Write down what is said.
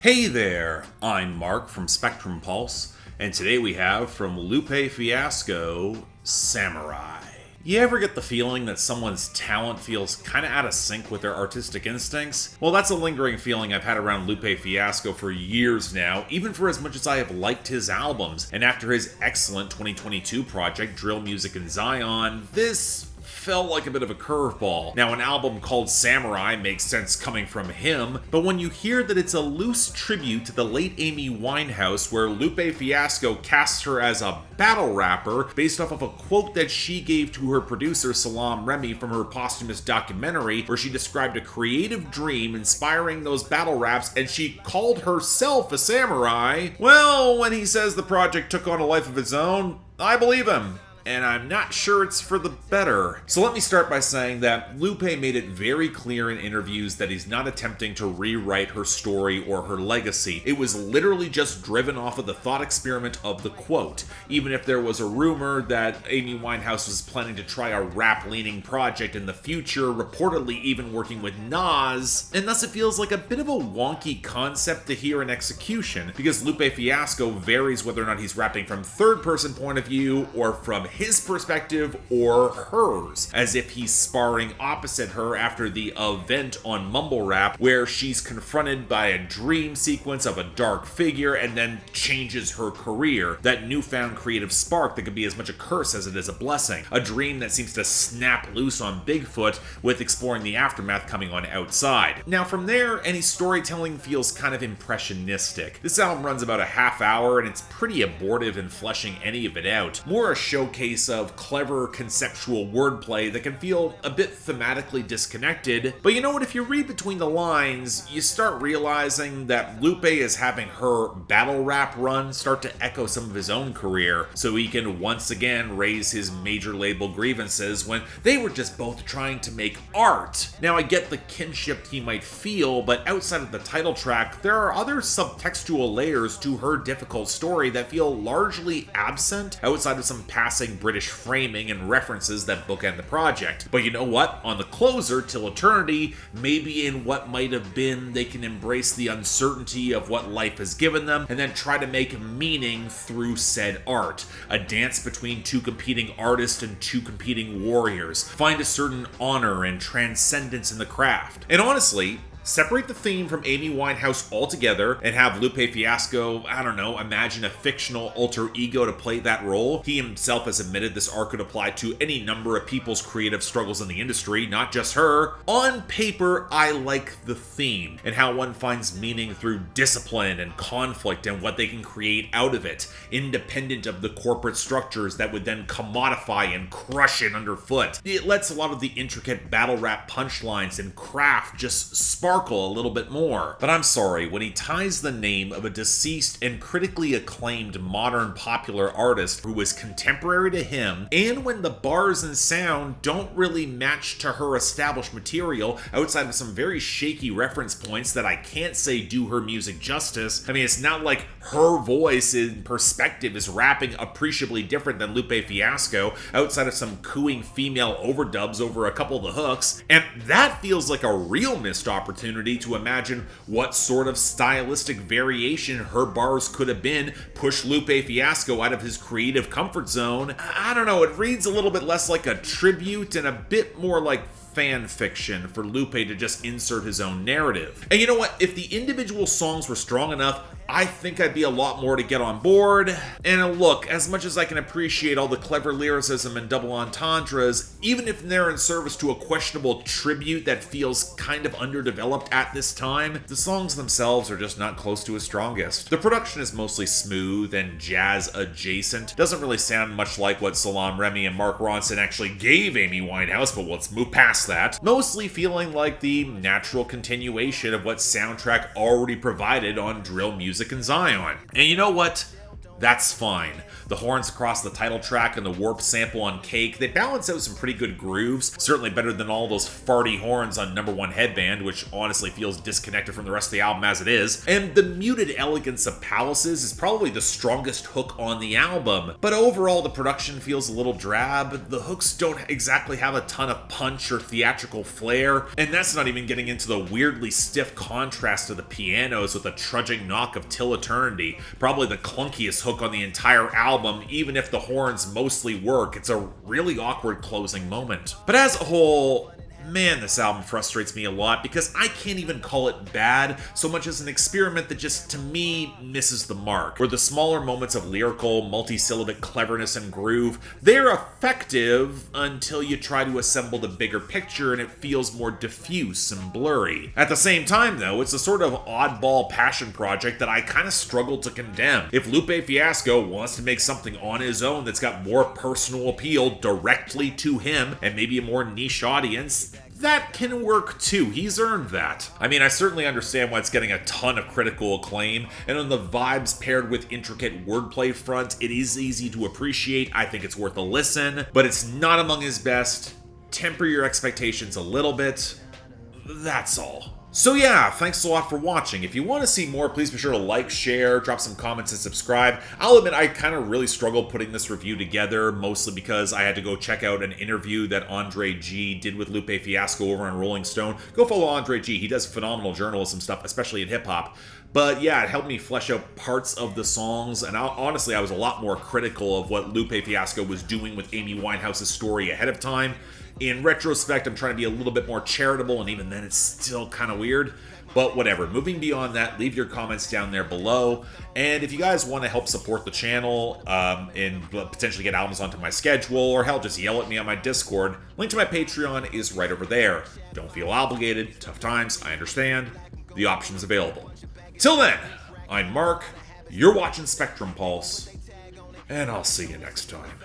Hey there, I'm Mark from Spectrum Pulse, and today we have from Lupe Fiasco Samurai. You ever get the feeling that someone's talent feels kinda out of sync with their artistic instincts? Well, that's a lingering feeling I've had around Lupe Fiasco for years now, even for as much as I have liked his albums. And after his excellent 2022 project, Drill Music in Zion, this felt like a bit of a curveball. Now, an album called Samurai makes sense coming from him, but when you hear that it's a loose tribute to the late Amy Winehouse, where Lupe Fiasco casts her as a battle rapper based off of a quote that she gave to her producer Salam Remy from her posthumous documentary, where she described a creative dream inspiring those battle raps and she called herself a samurai, well, when he says the project took on a life of its own, I believe him. And I'm not sure it's for the better. So let me start by saying that Lupe made it very clear in interviews that he's not attempting to rewrite her story or her legacy. It was literally just driven off of the thought experiment of the quote, even if there was a rumor that Amy Winehouse was planning to try a rap-leaning project in the future, reportedly even working with Nas, and thus it feels like a bit of a wonky concept to hear in execution, because Lupe Fiasco varies whether or not he's rapping from third-person point of view or from his perspective or hers, as if he's sparring opposite her after the event on Mumble Rap, where she's confronted by a dream sequence of a dark figure and then changes her career. That newfound creative spark that could be as much a curse as it is a blessing. A dream that seems to snap loose on Bigfoot, with exploring the aftermath coming on Outside. Now from there, any storytelling feels kind of impressionistic. This album runs about a half hour and it's pretty abortive in fleshing any of it out. More a showcase of clever conceptual wordplay that can feel a bit thematically disconnected, but you know what, if you read between the lines, you start realizing that Lupe is having her battle rap run start to echo some of his own career, so he can once again raise his major label grievances when they were just both trying to make art. Now I get the kinship he might feel, but outside of the title track, there are other subtextual layers to her difficult story that feel largely absent outside of some passing British framing and references that bookend the project. But you know what? On the closer, Til Eternity, maybe in what might have been, they can embrace the uncertainty of what life has given them and then try to make meaning through said art. A dance between two competing artists and two competing warriors. Find a certain honor and transcendence in the craft. And honestly, separate the theme from Amy Winehouse altogether and have Lupe Fiasco, I don't know, imagine a fictional alter ego to play that role. He himself has admitted this art could apply to any number of people's creative struggles in the industry, not just her. On paper, I like the theme and how one finds meaning through discipline and conflict and what they can create out of it, independent of the corporate structures that would then commodify and crush it underfoot. It lets a lot of the intricate battle rap punchlines and craft just sparkle a little bit more. But I'm sorry, when he ties the name of a deceased and critically acclaimed modern popular artist who was contemporary to him, and when the bars and sound don't really match to her established material outside of some very shaky reference points that I can't say do her music justice. I mean, it's not like her voice in perspective is rapping appreciably different than Lupe Fiasco outside of some cooing female overdubs over a couple of the hooks, and that feels like a real missed opportunity to imagine what sort of stylistic variation her bars could have been, push Lupe Fiasco out of his creative comfort zone. I don't know, it reads a little bit less like a tribute and a bit more like fan fiction for Lupe to just insert his own narrative. And you know what? If the individual songs were strong enough, I think I'd be a lot more to get on board. And look, as much as I can appreciate all the clever lyricism and double entendres, even if they're in service to a questionable tribute that feels kind of underdeveloped at this time, the songs themselves are just not close to his strongest. The production is mostly smooth and jazz adjacent. Doesn't really sound much like what Salam Remy and Mark Ronson actually gave Amy Winehouse, but let's move past that. Mostly feeling like the natural continuation of what Soundtrack already provided on Drill Music in Zion. And you know what? that's fine. The horns across the title track and the warp sample on Cake, they balance out some pretty good grooves, certainly better than all those farty horns on number 1 Headband, which honestly feels disconnected from the rest of the album as it is. And the muted elegance of Palaces is probably the strongest hook on the album, but overall the production feels a little drab. The hooks don't exactly have a ton of punch or theatrical flair, and that's not even getting into the weirdly stiff contrast of the pianos with the trudging knock of Til Eternity, probably the clunkiest hook on the entire album. Even if the horns mostly work, it's a really awkward closing moment. But as a whole, man, this album frustrates me a lot because I can't even call it bad so much as an experiment that just, to me, misses the mark. Where the smaller moments of lyrical, multisyllabic cleverness and groove, they're effective until you try to assemble the bigger picture and it feels more diffuse and blurry. At the same time, though, it's a sort of oddball passion project that I kind of struggle to condemn. If Lupe Fiasco wants to make something on his own that's got more personal appeal directly to him and maybe a more niche audience, that can work too. He's earned that. I mean, I certainly understand why it's getting a ton of critical acclaim, and on the vibes paired with intricate wordplay front, it is easy to appreciate. I think it's worth a listen, but it's not among his best. Temper your expectations a little bit. That's all. So yeah, thanks a lot for watching. If you want to see more, please be sure to like, share, drop some comments, and subscribe. I'll admit I kind of really struggled putting this review together, mostly because I had to go check out an interview that Andre G did with Lupe Fiasco over on Rolling Stone. Go follow Andre G. He does phenomenal journalism stuff, especially in hip-hop. But yeah, it helped me flesh out parts of the songs, and honestly, I was a lot more critical of what Lupe Fiasco was doing with Amy Winehouse's story ahead of time. In retrospect, I'm trying to be a little bit more charitable, and even then it's still kind of weird. But whatever, moving beyond that, leave your comments down there below. And if you guys want to help support the channel and potentially get albums onto my schedule, or hell, just yell at me on my Discord, link to my Patreon is right over there. Don't feel obligated, tough times, I understand. The option's available. Till then, I'm Mark, you're watching Spectrum Pulse, and I'll see you next time.